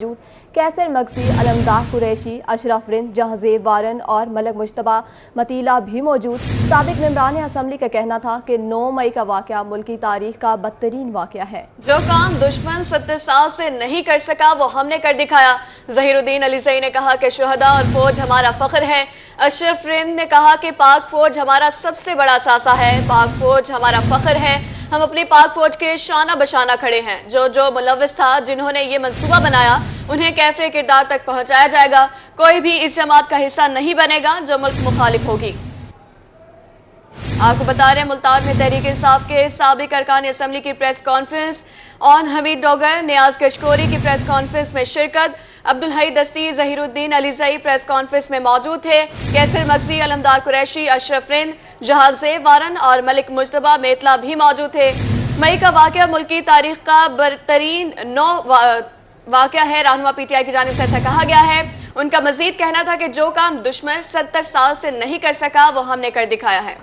कैसर मगसी, अलमदार कुरैशी, अशरफ रिंद, जहांजेब वारन और मलक मुश्तबा मतीला भी मौजूद। साबिक मेंबरान असम्बली का कहना था कि 9 मई का वाकया मुल्की तारीख का बदतरीन वाकया है। जो काम दुश्मन 70 साल से नहीं कर सका वो हमने कर दिखाया। ज़हीरुद्दीन अलीज़ई ने कहा कि शुहदा और फौज हमारा फख्र है। अशरफ रिंद ने कहा कि पाक फौज हमारा सबसे बड़ा सासा है। पाक फौज हमारा फख्र है। हम अपनी पाक फौज के शाना बशाना खड़े हैं। जो मुलव्विस था, जिन्होंने ये मंसूबा बनाया, उन्हें कैफरे किरदार तक पहुंचाया जाएगा। कोई भी इस जमात का हिस्सा नहीं बनेगा जो मुल्क मुखालिफ होगी। आपको बता रहे हैं, मुल्तान में तहरीक इंसाफ के साबिक अरकान असम्बली की प्रेस कॉन्फ्रेंस। ऑन हमीद डोगर, नियाज कशकोरी की प्रेस कॉन्फ्रेंस में शिरकत। अब्दुल हई दस्ती, ज़हीरुद्दीन अलीज़ई प्रेस कॉन्फ्रेंस में मौजूद थे। कैसर मगसी, अलमदार कुरैशी, अशरफ रिंद, जहांजेब वारन और मलिक मुश्तबा मेतला भी मौजूद थे। मई का वाकया मुल्की तारीख का बदतरीन वाकया है। रहनुमा पीटीआई की जानिब से ऐसा कहा गया है। उनका मजीद कहना था कि जो काम दुश्मन 70 साल से नहीं कर सका वो हमने कर दिखाया है।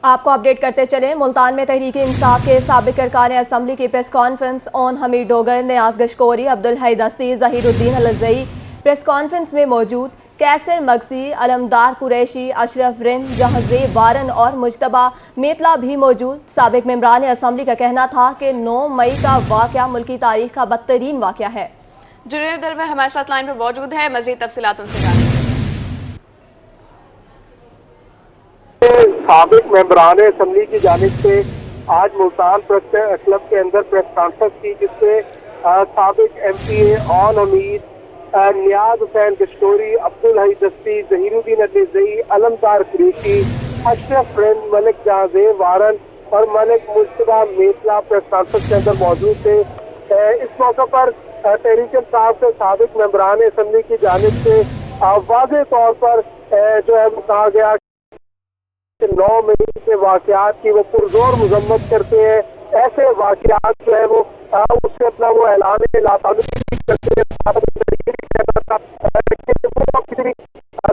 आपको अपडेट करते चले, मुल्तान में तहरीक इंसाफ के साबिक अरकान असम्बली की प्रेस कॉन्फ्रेंस। ऑन हमीद डोगर, नियाज कशकोरी, अब्दुल हई दस्ती, ज़हीरुद्दीन अलीज़ई प्रेस कॉन्फ्रेंस में मौजूद। कैसर मगसी, अलमदार कुरैशी, अशरफ रिंद, जहांजेब वारन और मुश्तबा मेतला भी मौजूद। साबिक मेंबरान असम्बली का कहना था कि 9 मई का वाकया मुल्की तारीख का बदतरीन वाकया है। जुनेद दरवेश हमारे साथ लाइन पर मौजूद है, मजीद तफसीलात उनसे जानेंगे। साबिक मेंबरान असम्बली की जानिब से आज मुल्तान प्रेस क्लब के अंदर प्रेस कॉन्फ्रेंस की, जिससे साबिक MPA ऑन हमीद, नियाज हुसैन कशकोरी, अब्दुल हई दस्ती, ज़हीरुद्दीन अलीज़ई, अलमदार कुरैशी, अशरफ रिंद, मलिक जहांजेब वारन और मलिक मुश्तबा मेतला प्रेस कॉन्फ्रेंस के अंदर मौजूद थे। इस मौके पर तहरीक इंसाफ के साबिक मेंबरान असम्बली की जानिब से वाज़ेह तौर पर जो है वो कहा गया 9 मई के वाकयात की वो पुरजोर मजम्मत करते हैं। ऐसे वाकयात जो है वो उससे अपना वो ऐलान लाताल्लुकी करते हैं।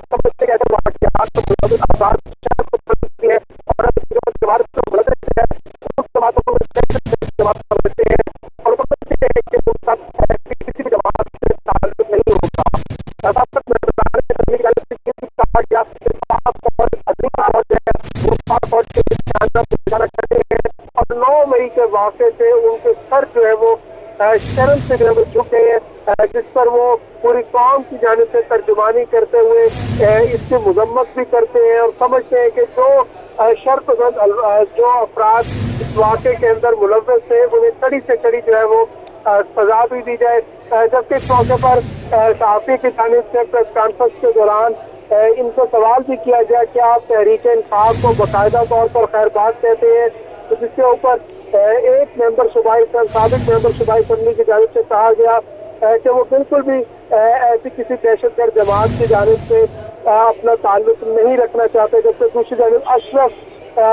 समझते ऐसे वाकयात है और समझते हैं और समझते हैं कि किसी भी जमात से ताल्लुक नहीं होगा। और 9 मई के वाक़े से उनके सर जो है वो शर्म से जो है वो झुक गए हैं, जिस पर वो पूरी कौम की जानिब से तर्जुमानी करते हुए इसकी मजम्मत भी करते हैं और समझते हैं कि जो शर्पसंद जो अफराद इस वाक़े के अंदर मुलव्वस थे उन्हें कड़ी से कड़ी जो है वो सजा भी दी जाए। जबकि इस मौके पर सहाफ़ी की जानिब से प्रेस कॉन्फ्रेंस के दौरान इनसे सवाल भी किया गया कि आप तहरीक इंसाफ को बाकायदा तौर पर खैरबाद कहते हैं, तो जिसके ऊपर एक मेंबर सूबाई साबिक मेंबर सूबाई असम्बली की जानिब से कहा गया कि वो बिल्कुल भी ऐसी किसी दहशतगर्द जमात की जानिब से अपना ताल्लुक नहीं रखना चाहते। जबकि दूसरी जानिब अशरफ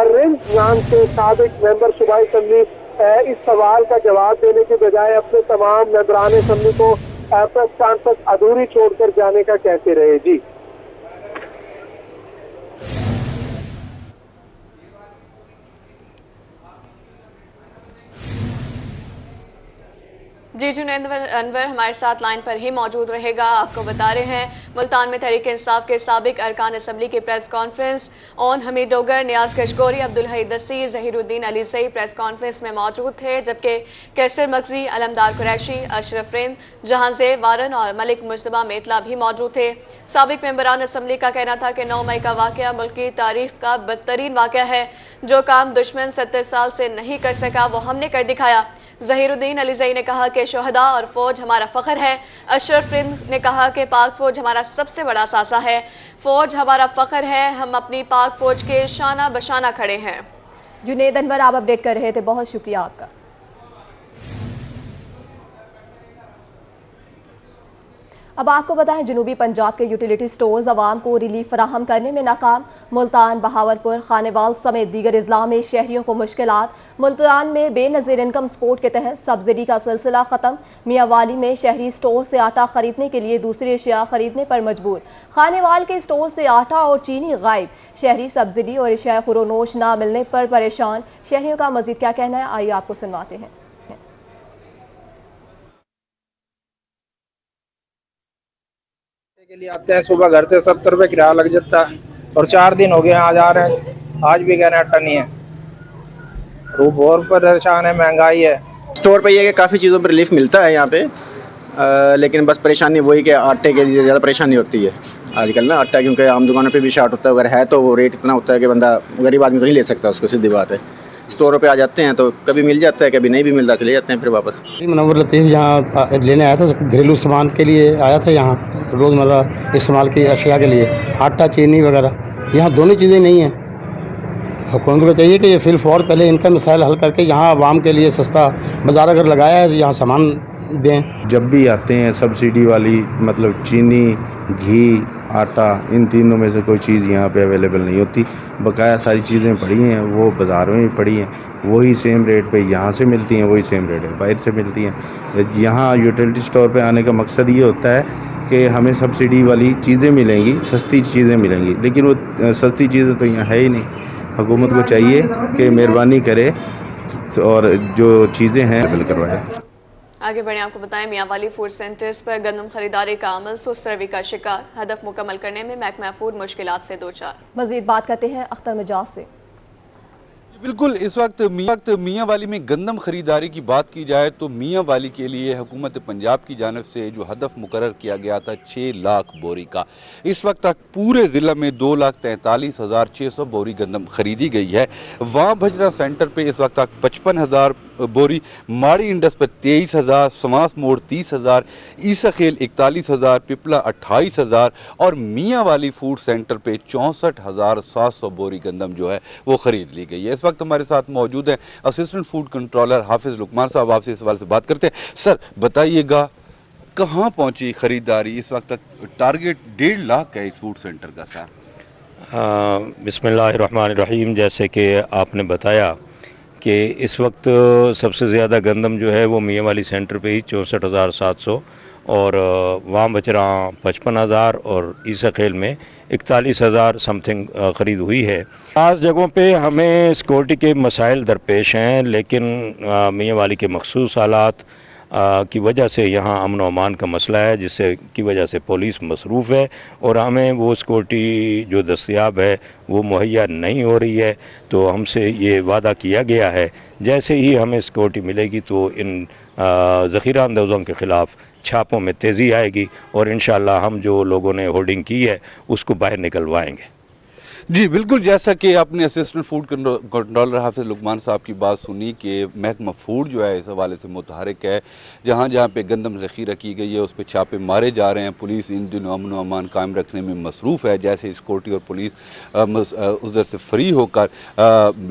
रिंद नाम के साबिक मेंबर सूबाई असम्बली इस सवाल का जवाब देने के बजाय अपने तमाम मेंबरान असम्बली को प्रेस कॉन्फ्रेंस अधूरी छोड़कर जाने का कहते रहे। जी जुनैद अनवर हमारे साथ लाइन पर ही मौजूद रहेगा। आपको बता रहे हैं, मुल्तान में तहरीक इंसाफ के साबिक अरकान असम्बली की प्रेस कॉन्फ्रेंस। ऑन हमीद डोगर, नियाज कशकोरी, अब्दुल हई दस्ती, ज़हीरुद्दीन अलीज़ई प्रेस कॉन्फ्रेंस में मौजूद थे। जबकि कैसर मगसी, अलमदार कुरैशी, अशरफ रिंद, जहांजेब वारन और मलिक मुश्तबा मेतला भी मौजूद थे। साबिक मेंबरान असम्बली का कहना था कि 9 मई का वाकया मुल्क की तारीख का बदतरीन वाकया है। जो काम दुश्मन 70 साल से नहीं कर सका वो हमने कर दिखाया। ज़हीरुद्दीन अलीज़ई ने कहा कि शुहदा और फौज हमारा फख्र है। अशरफ रिंद ने कहा कि पाक फौज हमारा सबसे बड़ा सासा है। फौज हमारा फख्र है। हम अपनी पाक फौज के शाना बशाना खड़े हैं। जुनेद अनवर आप अपडेट कर रहे थे, बहुत शुक्रिया आपका। अब आपको बताएं, जनूबी पंजाब के यूटिलिटी स्टोर्स आवाम को रिलीफ फराहम करने में नाकाम। मुल्तान, बहावलपुर, खानेवाल समेत दीगर अजला में शहरियों को मुश्किलात। मुल्तान में बेनज़ीर इनकम सपोर्ट के तहत सब्सिडी का सिलसिला खत्म। मियांवाली में शहरी स्टोर से आटा खरीदने के लिए दूसरी अशिया खरीदने पर मजबूर। खानेवाल के स्टोर से आटा और चीनी गायब। शहरी सब्सिडी और अशिया खुरोनोश न मिलने पर परेशान। शहरियों का मजीद क्या कहना है, आइए आपको सुनवाते हैं। के लिए आते हैं, सुबह घर से 70 रुपये किराया लग जाता है और 4 दिन हो गए आज आ रहे हैं, आज भी कह रहे हैं आटा नहीं है। रूप और परेशान है, महंगाई है। स्टोर पे ये कि काफ़ी चीज़ों पर रिलीफ मिलता है यहाँ पे, लेकिन बस परेशानी वही कि आटे के लिए ज़्यादा परेशानी होती है आजकल ना। आटा क्योंकि आम दुकानों पे भी शॉर्ट होता है, अगर है तो वो रेट इतना होता है कि बंदा गरीब आदमी तो नहीं ले सकता उसको, सीधी बात है। स्टोरों पे आ जाते हैं तो कभी मिल जाता है, कभी नहीं भी मिलता, चले जाते हैं फिर वापस। मुनव्वर लतीफ़ यहाँ लेने आया था, घरेलू सामान के लिए आया था, यहाँ रोज़मर्रा इस्तेमाल की अशिया के लिए, आटा चीनी वगैरह। यहाँ दोनों चीज़ें नहीं हैं। हुकूमत को चाहिए कि ये फिल फौर पहले इनका मसाइल हल करके यहाँ आवाम के लिए सस्ता बाजार अगर लगाया है तो यहाँ सामान दें। जब भी आते हैं सब्सिडी वाली, मतलब चीनी, घी, आटा, इन तीनों में से कोई चीज़ यहाँ पे अवेलेबल नहीं होती। बकाया सारी चीज़ें पड़ी हैं वो बाज़ारों में पड़ी हैं, वही सेम रेट पे यहाँ से मिलती हैं, वही सेम रेट है बाहर से मिलती हैं। यहाँ यूटिलिटी स्टोर पे आने का मकसद ये होता है कि हमें सब्सिडी वाली चीज़ें मिलेंगी, सस्ती चीज़ें मिलेंगी, लेकिन वो सस्ती चीज़ें तो यहाँ है ही नहीं। हुकूमत को चाहिए कि मेहरबानी करे और जो चीज़ें हैं अवेलेबल करवाए। आगे बढ़े, आपको बताएं मियांवाली फूड सेंटर्स पर गंदम खरीदारी का अमल सुस्त रवि का शिकार, हदफ मुकम्मल करने में महकमा फूड मुश्किलात से दो चार। मजीद बात करते हैं अख्तर मिजाज से। बिल्कुल, इस वक्त मियांवाली में गंदम खरीदारी की बात की जाए तो मियांवाली के लिए हुकूमत पंजाब की जानिब से जो हदफ मुकर्रर किया गया था 6 लाख बोरी का, इस वक्त तक पूरे ज़िला में 2,43,600 बोरी गंदम खरीदी गई है। वहाँ भजरा सेंटर पे इस वक्त तक 55,000 बोरी, माड़ी इंडस पर 23,000, समास मोड़ 30,000, ईसा खेल 41,000, पिपला 28,000 और मियांवाली फूड सेंटर पे 64,700 बोरी गंदम जो है वो खरीद ली गई है। इस वक्त हमारे साथ मौजूद हैं असिस्टेंट फूड कंट्रोलर हाफिज लुकमान साहब, आपसे इस सवाल से बात करते हैं। सर बताइएगा, कहाँ पहुंची खरीदारी? इस वक्त तक टारगेट 1.5 लाख है इस फूड सेंटर का सर। बिस्मिल्लाहिर्रहमानिर्रहीम। जैसे कि आपने बताया कि इस वक्त सबसे ज़्यादा गंदम जो है वो मियांवाली सेंटर पे ही 64,700 और वाम बचरा 55,000 और ईसा खेल में 41,000 समथिंग ख़रीद हुई है। आज जगहों पे हमें सिक्योरिटी के मसाइल दरपेश हैं, लेकिन मियांवाली के मखसूस हालात की वजह से यहाँ अमन व अमान का मसला है, जिससे की वजह से पुलिस मसरूफ़ है और हमें वो सिक्योरिटी जो दस्तयाब है वो मुहैया नहीं हो रही है। तो हमसे ये वादा किया गया है जैसे ही हमें सिक्योरिटी मिलेगी तो इन ज़ख़ीरा अंदाज़ों के ख़िलाफ़ छापों में तेज़ी आएगी और इंशाअल्लाह हम जो लोगों ने होर्डिंग की है उसको बाहर निकलवाएंगे। जी बिल्कुल, जैसा कि आपने असिस्टेंट फूड कंट्रोलर हाफिज लुकमान साहब की बात सुनी कि महकमा फूड जो है इस हवाले से मुतहरिक है, जहाँ जहाँ पे गंदम ज़ख़ीरा की गई है उस पर छापे मारे जा रहे हैं। पुलिस इन दिनों अमन व अमान कायम रखने में मसरूफ़ है। जैसे सिक्योरिटी और पुलिस उधर से फ्री होकर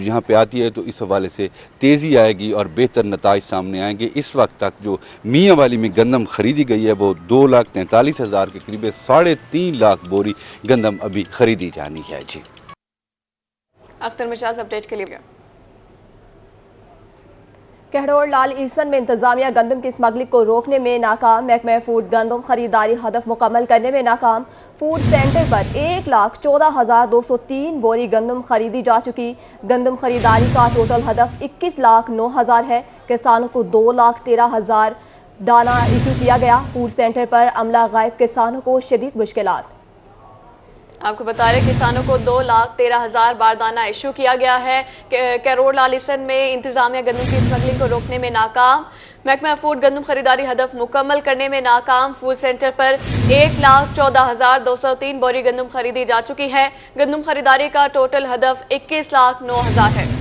यहाँ पे आती है तो इस हवाले से तेज़ी आएगी और बेहतर नताइज सामने आएंगे। इस वक्त तक जो मियांवाली में गंदम खरीदी गई है वो 2,43,000 के करीब 3.5 लाख बोरी गंदम अभी खरीदी जानी है। जी अख्तर मिजाज अपडेट के लिए। कहड़ोड़ लाल ईसन में इंतजामिया गंदम की स्मगलिंग को रोकने में नाकाम, महकमा फूड गंदम खरीदारी हदफ मुकम्मल करने में नाकाम। फूड सेंटर पर 1,14,203 बोरी गंदम खरीदी जा चुकी। गंदम खरीदारी का टोटल हदफ 21,09,000 है। किसानों को 2,13,000 दाना इशू किया गया। फूड सेंटर पर अमला गायब, किसानों को शदीद मुश्किलात। आपको बता रहे किसानों को 2,13,000 बारदाना इशू किया गया है। कहड़ोड़ लाल ईसन में इंतजामिया गंदम की स्मगलिंग को रोकने में नाकाम, महकमा फूड गंदम खरीदारी हदफ मुकम्मल करने में नाकाम। फूड सेंटर पर 1,14,203 बोरी गंदम खरीदी जा चुकी है। गंदम खरीदारी का टोटल हदफ 21,09,000 है।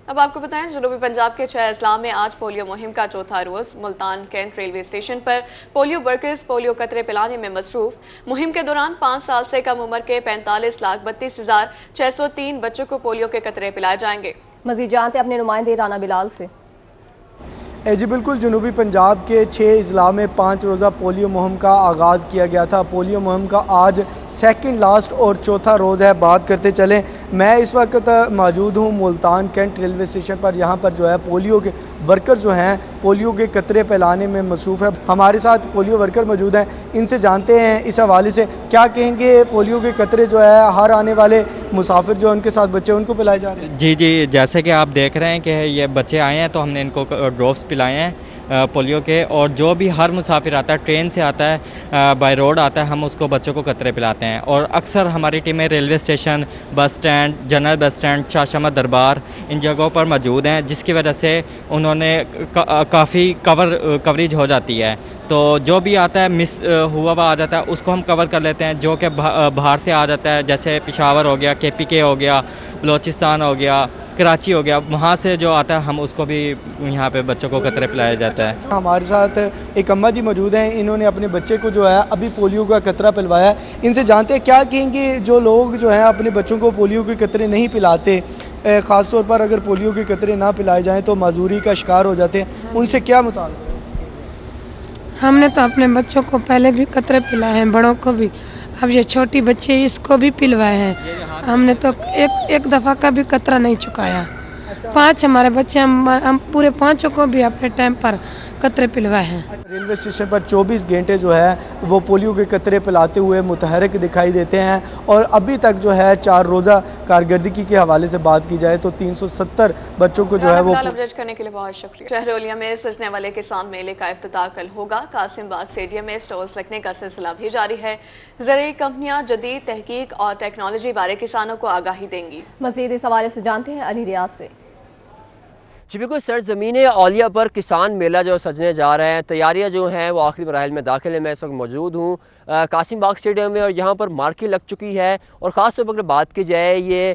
अब आपको बताएं, जनूबी पंजाब के 6 अजला में आज पोलियो मुहिम का चौथा रोज। मुल्तान कैंट रेलवे स्टेशन पर पोलियो वर्कर्स पोलियो कतरे पिलाने में मसरूफ। मुहिम के दौरान 5 साल से कम उम्र के 45,32,603 बच्चों को पोलियो के कतरे पिलाए जाएंगे। मजीद जानते अपने नुमाइंदे राना बिलाल से। जी बिल्कुल, जनूबी पंजाब के 6 अजला में 5 रोज़ा पोलियो मुहिम का आगाज़ किया गया था। पोलियो मुहिम का आज سیکنڈ لاسٹ اور چوتھا روز ہے. بات کرتے چلیں, میں اس وقت موجود ہوں ملتان کینٹ ریلوے اسٹیشن پر. یہاں پر جو ہے پولیو کے ورکر جو ہیں پولیو کے قطرے پھیلانے میں مصروف ہے. ہمارے ساتھ پولیو ورکر موجود ہیں, ان سے جانتے ہیں اس حوالے سے کیا کہیں گے. پولیو کے قطرے جو ہے ہر آنے والے مسافر جو ان کے ساتھ بچے ان کو پلائے جا رہے ہیں. جی جیسے کہ آپ دیکھ رہے ہیں کہ یہ بچے آئے ہیں تو ہم نے ان کو ڈراپس پلائے ہیں پولیو کے, اور جو بھی ہر مسافر آتا ہے, ٹرین سے آتا ہے, بائی روڈ آتا ہے, ہم اس کو بچوں کو قطرے پلاتے ہیں. اور اکثر ہماری ٹیمیں railway station, bus stand, general bus stand, شاشامت دربار ان جگہوں پر موجود ہیں, جس کی وجہ سے انہوں نے کافی کوریج ہو جاتی ہے. تو جو بھی آتا ہے مس ہوا آ جاتا ہے اس کو ہم کور کر لیتے ہیں. جو کہ باہر سے آ جاتا ہے, جیسے پشاور ہو گیا, KPK ہو گیا, بلوچستان ہو گیا, کراچی ہو گیا, وہاں سے جو آتا ہے ہم اس کو بھی یہاں پہ بچوں کو قطرے پلایا جاتا ہے. ہمارے ساتھ ایک اماں جی موجود ہیں, انہوں نے اپنے بچے کو جو ہے ابھی پولیو کا قطرہ پلوایا ہے. ان سے جانتے ہیں کیا کہیں گے جو لوگ جو ہیں اپنے بچوں کو پولیو کے قطرے نہیں پلاتے, خاص طور پر اگر پولیو کے قطرے نہ پلائے جائیں تو معذوری کا شکار ہو جاتے ہیں, ان سے کیا مطالبہ؟ ہم نے تو اپنے بچوں کو پہلے بھی قطرے پلائے ہیں, بڑوں کو بھی, اب یہ چھوٹی بچے اس کو بھی پلوائے ہیں. ہم نے تو ایک دفعہ کا بھی قطرہ نہیں چکایا. 5 ہمارے بچے, ہم پورے 5 کو بھی اپنے ٹائم پر قطرے پلوائے ہیں. ریلوے اسٹیشن پر 24 گھنٹے جو ہے وہ پولیو کے قطرے پلاتے ہوئے متحرک دکھائی دیتے ہیں, اور ابھی تک جو ہے 4 روزہ کارکردگی کے حوالے سے بات کی جائے تو 370 بچوں کو جو ہے وہ کرنے کے لیے بہت شکریہ. شہرولیا میں سجنے والے کسان میلے کا افتتاح کل ہوگا. قاسم باغ اسٹیڈیم میں سٹالز لگنے کا سلسلہ بھی جاری ہے. زرعی کمپنیاں جدید تحقیق اور ٹیکنالوجی بارے کسانوں کو آگاہی دیں گی. مزید اس حوالے سے جانتے ہیں علی ریاض سے. جی بالکل, سرزمین اولیاء پر کسان میلہ جو سجنے جا رہے ہیں, تیاریاں جو ہیں وہ آخری مراحل میں داخل ہیں. میں اس وقت موجود ہوں قاسم باغ اسٹیڈیم میں, اور یہاں پر مارکیٹ لگ چکی ہے. اور خاص طور پر اگر بات کی جائے یہ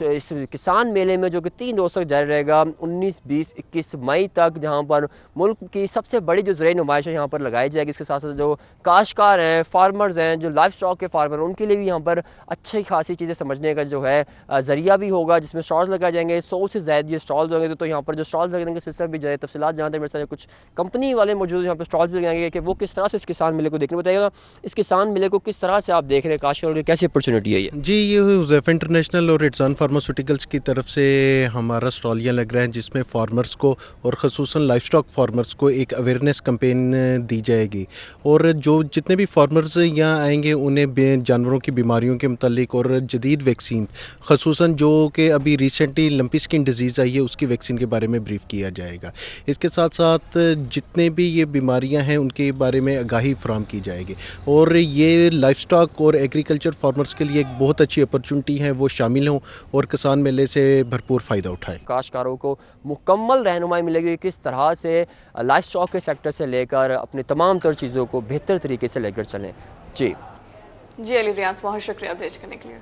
اس کسان میلے میں جو کہ 3 روز تک جاری رہے گا, 19, 20, 21 مئی تک, جہاں پر ملک کی سب سے بڑی جو زرعی نمائش ہے یہاں پر لگائی جائے گی. اس کے ساتھ ساتھ جو کاشتکار ہیں, فارمرز ہیں, جو لائف اسٹاک کے فارمر, ان کے لیے بھی یہاں پر اچھی خاصی چیزیں سمجھنے کا جو ہے ذریعہ بھی ہوگا, جس میں اسٹالز لگائے جائیں گے. 100 سے زائد یہ اسٹالز ہوں گے. تو یہاں پر جو اسٹالز لگنے کے سلسلے بھی جائے تفصیلات جانتے ہیں. میرے ساتھ کچھ کمپنی والے موجود ہیں یہاں پہ اسٹالز بھی لگائیں گے کہ وہ کس طرح سے اس کسان میلے کو دیکھنے بتائے گا. اس کسان میلے کو کس طرح سے آپ دیکھ رہے ہیں, کاشتکاروں کے کیسی اپرچونٹی ہے یہ؟ جی, یہ حذیفہ انٹرنیشنل اور اٹزان فارماسیوٹیکلس کی طرف سے ہمارا اسٹالیاں لگ رہا ہے, جس میں فارمرز کو اور خصوصاً لائف اسٹاک فارمرز کو ایک اویئرنیس کمپین دی جائے گی. اور جو جتنے بھی فارمرز یہاں آئیں گے انہیں جانوروں کی بیماریوں کے متعلق اور جدید ویکسین, خصوصاً جو کہ ابھی ریسنٹلی لمپی اسکن ڈیزیز آئی ہے اس کی ویکسین کے بارے میں بریف کیا جائے گا. اس کے ساتھ ساتھ جتنے بھی یہ بیماریاں ہیں ان کے بارے میں آگاہی فراہم کی جائے گی. اور یہ لائف اسٹاک اور ایگریکلچر فارمرز کے لیے ایک بہت اچھی اپرچونٹی ہے, وہ شامل ہوں اور کسان میلے سے بھرپور فائدہ اٹھائیں. کاشتکاروں کو مکمل رہنمائی ملے گی کس طرح سے لائف اسٹاک کے سیکٹر سے لے کر اپنے تمام تر چیزوں کو بہتر طریقے سے لے کر چلیں. جی علی ریاض, بہت شکریہ اپڈیٹ کرنے کے لیے.